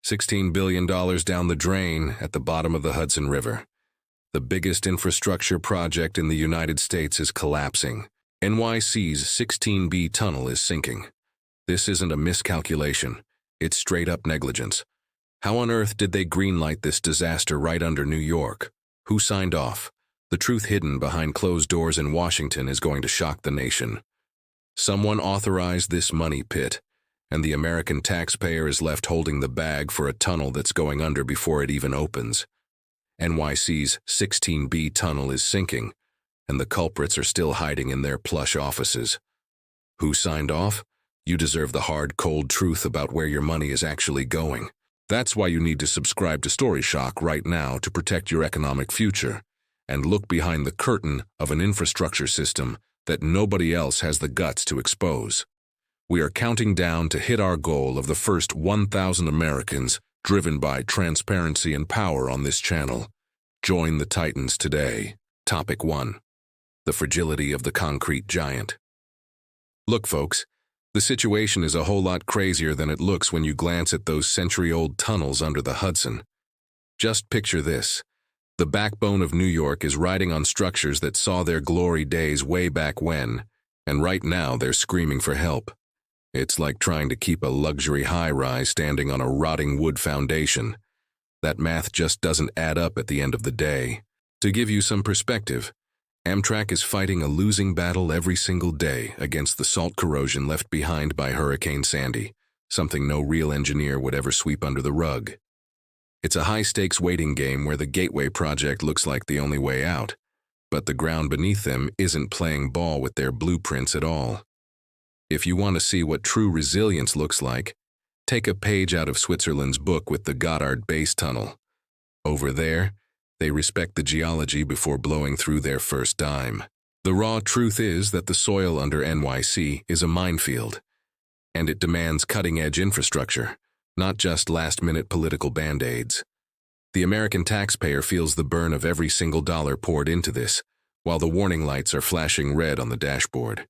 $16 billion down the drain at the bottom of the Hudson River. The biggest infrastructure project in the United States is collapsing. NYC's 16B tunnel is sinking. This isn't a miscalculation. It's straight-up negligence. How on earth did they greenlight this disaster right under New York? Who signed off? The truth hidden behind closed doors in Washington is going to shock the nation. Someone authorized this money pit, and the American taxpayer is left holding the bag for a tunnel that's going under before it even opens. NYC's 16B tunnel is sinking, and the culprits are still hiding in their plush offices. Who signed off? You deserve the hard, cold truth about where your money is actually going. That's why you need to subscribe to Story Shock right now to protect your economic future and look behind the curtain of an infrastructure system that nobody else has the guts to expose. We are counting down to hit our goal of the first 1,000 Americans driven by transparency and power on this channel. Join the Titans today. Topic 1. The fragility of the concrete giant. Look, folks, the situation is a whole lot crazier than it looks when you glance at those century-old tunnels under the Hudson. Just picture this. The backbone of New York is riding on structures that saw their glory days way back when, and right now they're screaming for help. It's like trying to keep a luxury high-rise standing on a rotting wood foundation. That math just doesn't add up at the end of the day. To give you some perspective, Amtrak is fighting a losing battle every single day against the salt corrosion left behind by Hurricane Sandy, something no real engineer would ever sweep under the rug. It's a high-stakes waiting game where the Gateway Project looks like the only way out, but the ground beneath them isn't playing ball with their blueprints at all. If you want to see what true resilience looks like, take a page out of Switzerland's book with the Goddard Base Tunnel. Over there, they respect the geology before blowing through their first dime. The raw truth is that the soil under NYC is a minefield, and it demands cutting-edge infrastructure, not just last-minute political band-aids. The American taxpayer feels the burn of every single dollar poured into this, while the warning lights are flashing red on the dashboard.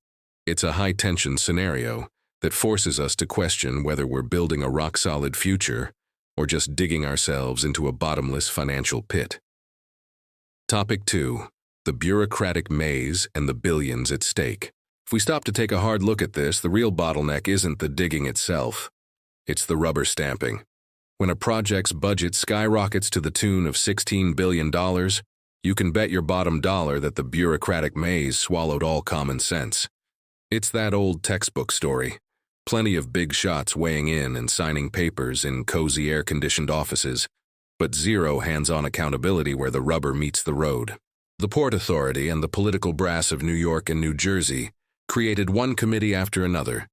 It's a high-tension scenario that forces us to question whether we're building a rock-solid future or just digging ourselves into a bottomless financial pit. Topic 2. The bureaucratic maze and the billions at stake. If we stop to take a hard look at this, the real bottleneck isn't the digging itself. It's the rubber stamping. When a project's budget skyrockets to the tune of $16 billion, you can bet your bottom dollar that the bureaucratic maze swallowed all common sense. It's that old textbook story. Plenty of big shots weighing in and signing papers in cozy air-conditioned offices, but zero hands-on accountability where the rubber meets the road. The Port Authority and the political brass of New York and New Jersey created one committee after another,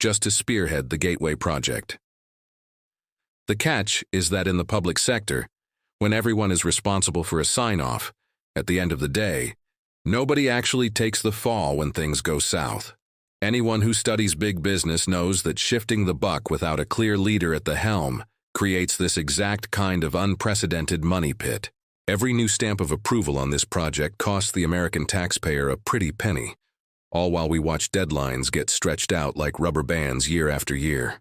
just to spearhead the Gateway Project. The catch is that in the public sector, when everyone is responsible for a sign-off, at the end of the day, nobody actually takes the fall when things go south. Anyone who studies big business knows that shifting the buck without a clear leader at the helm creates this exact kind of unprecedented money pit. Every new stamp of approval on this project costs the American taxpayer a pretty penny, all while we watch deadlines get stretched out like rubber bands year after year.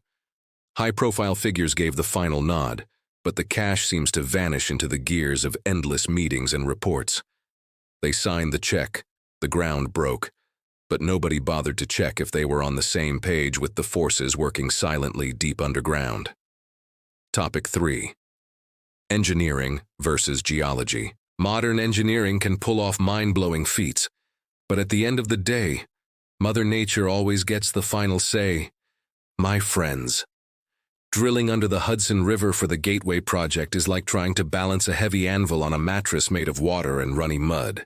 High-profile figures gave the final nod, but the cash seems to vanish into the gears of endless meetings and reports. They signed the check, the ground broke, but nobody bothered to check if they were on the same page with the forces working silently deep underground. Topic 3. Engineering versus geology. Modern engineering can pull off mind-blowing feats, but at the end of the day, Mother Nature always gets the final say. My friends, drilling under the Hudson River for the Gateway Project is like trying to balance a heavy anvil on a mattress made of water and runny mud.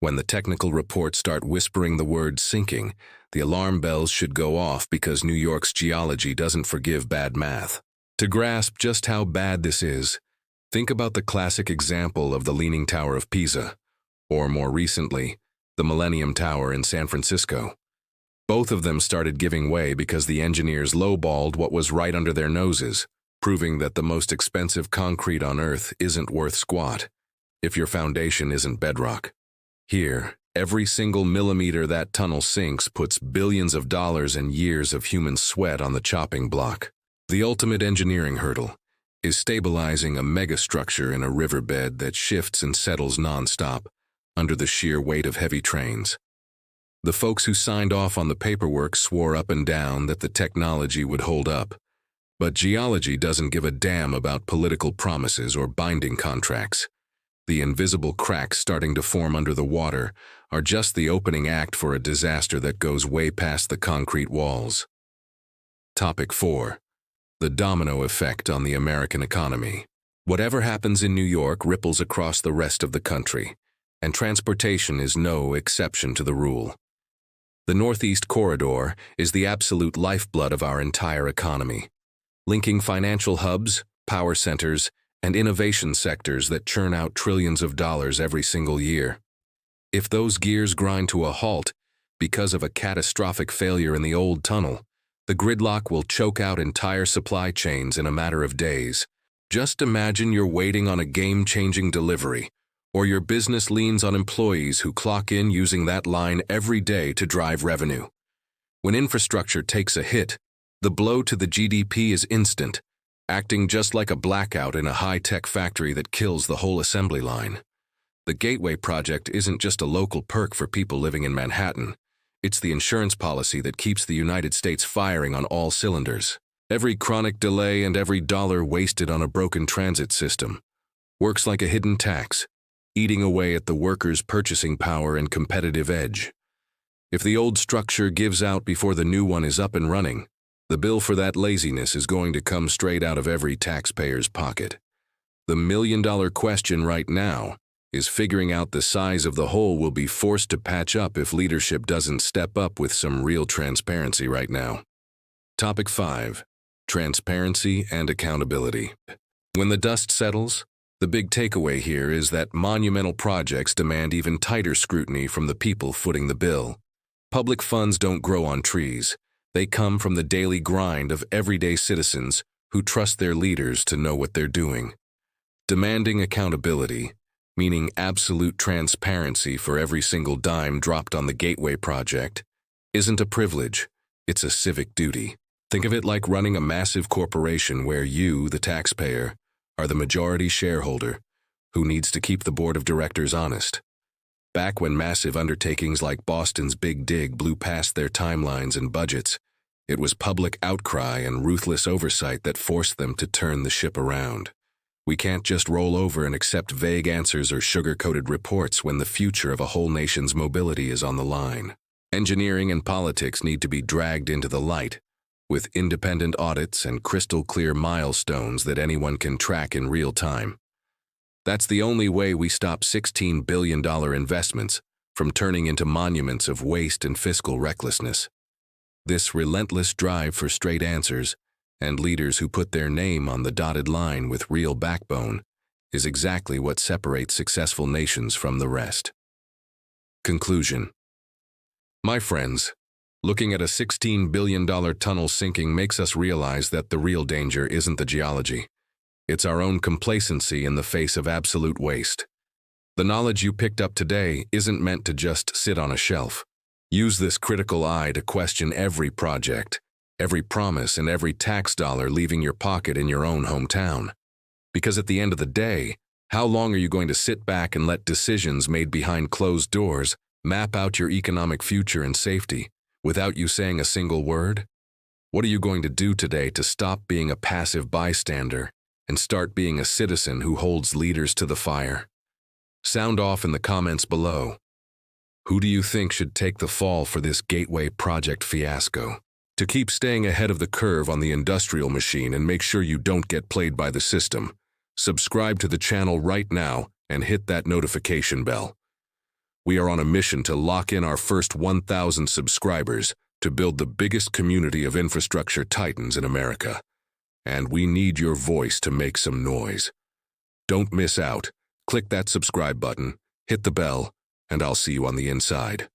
When the technical reports start whispering the word sinking, the alarm bells should go off because New York's geology doesn't forgive bad math. To grasp just how bad this is, think about the classic example of the Leaning Tower of Pisa, or more recently, the Millennium Tower in San Francisco. Both of them started giving way because the engineers lowballed what was right under their noses, proving that the most expensive concrete on Earth isn't worth squat if your foundation isn't bedrock. Here, every single millimeter that tunnel sinks puts billions of dollars and years of human sweat on the chopping block. The ultimate engineering hurdle. is stabilizing a megastructure in a riverbed that shifts and settles nonstop under the sheer weight of heavy trains. The folks who signed off on the paperwork swore up and down that the technology would hold up, but geology doesn't give a damn about political promises or binding contracts. The invisible cracks starting to form under the water are just the opening act for a disaster that goes way past the concrete walls. Topic 4. The domino effect on the American economy. Whatever happens in New York ripples across the rest of the country, and transportation is no exception to the rule. The Northeast Corridor is the absolute lifeblood of our entire economy, linking financial hubs, power centers, and innovation sectors that churn out trillions of dollars every single year. If those gears grind to a halt because of a catastrophic failure in the old tunnel, the gridlock will choke out entire supply chains in a matter of days. Just imagine you're waiting on a game-changing delivery, or your business leans on employees who clock in using that line every day to drive revenue. When infrastructure takes a hit, the blow to the GDP is instant, acting just like a blackout in a high-tech factory that kills the whole assembly line. The Gateway Project isn't just a local perk for people living in Manhattan. It's the insurance policy that keeps the United States firing on all cylinders. Every chronic delay and every dollar wasted on a broken transit system works like a hidden tax, eating away at the workers' purchasing power and competitive edge. If the old structure gives out before the new one is up and running, the bill for that laziness is going to come straight out of every taxpayer's pocket. The million-dollar question right now is figuring out the size of the hole we'll be forced to patch up if leadership doesn't step up with some real transparency right now. Topic 5. Transparency and accountability. When the dust settles, the big takeaway here is that monumental projects demand even tighter scrutiny from the people footing the bill. Public funds don't grow on trees. They come from the daily grind of everyday citizens who trust their leaders to know what they're doing. Demanding accountability, meaning absolute transparency for every single dime dropped on the Gateway Project, isn't a privilege, it's a civic duty. Think of it like running a massive corporation where you, the taxpayer, are the majority shareholder who needs to keep the board of directors honest. Back when massive undertakings like Boston's Big Dig blew past their timelines and budgets, it was public outcry and ruthless oversight that forced them to turn the ship around. We can't just roll over and accept vague answers or sugar-coated reports when the future of a whole nation's mobility is on the line. Engineering and politics need to be dragged into the light, with independent audits and crystal-clear milestones that anyone can track in real time. That's the only way we stop $16 billion investments from turning into monuments of waste and fiscal recklessness. This relentless drive for straight answers and leaders who put their name on the dotted line with real backbone is exactly what separates successful nations from the rest. Conclusion. My friends, looking at a $16 billion tunnel sinking makes us realize that the real danger isn't the geology. It's our own complacency in the face of absolute waste. The knowledge you picked up today isn't meant to just sit on a shelf. Use this critical eye to question every project, every promise, and every tax dollar leaving your pocket in your own hometown. Because at the end of the day, how long are you going to sit back and let decisions made behind closed doors map out your economic future and safety without you saying a single word? What are you going to do today to stop being a passive bystander and start being a citizen who holds leaders to the fire? Sound off in the comments below. Who do you think should take the fall for this Gateway Project fiasco? To keep staying ahead of the curve on the industrial machine and make sure you don't get played by the system, subscribe to the channel right now and hit that notification bell. We are on a mission to lock in our first 1,000 subscribers to build the biggest community of infrastructure titans in America. And we need your voice to make some noise. Don't miss out. Click that subscribe button, hit the bell, and I'll see you on the inside.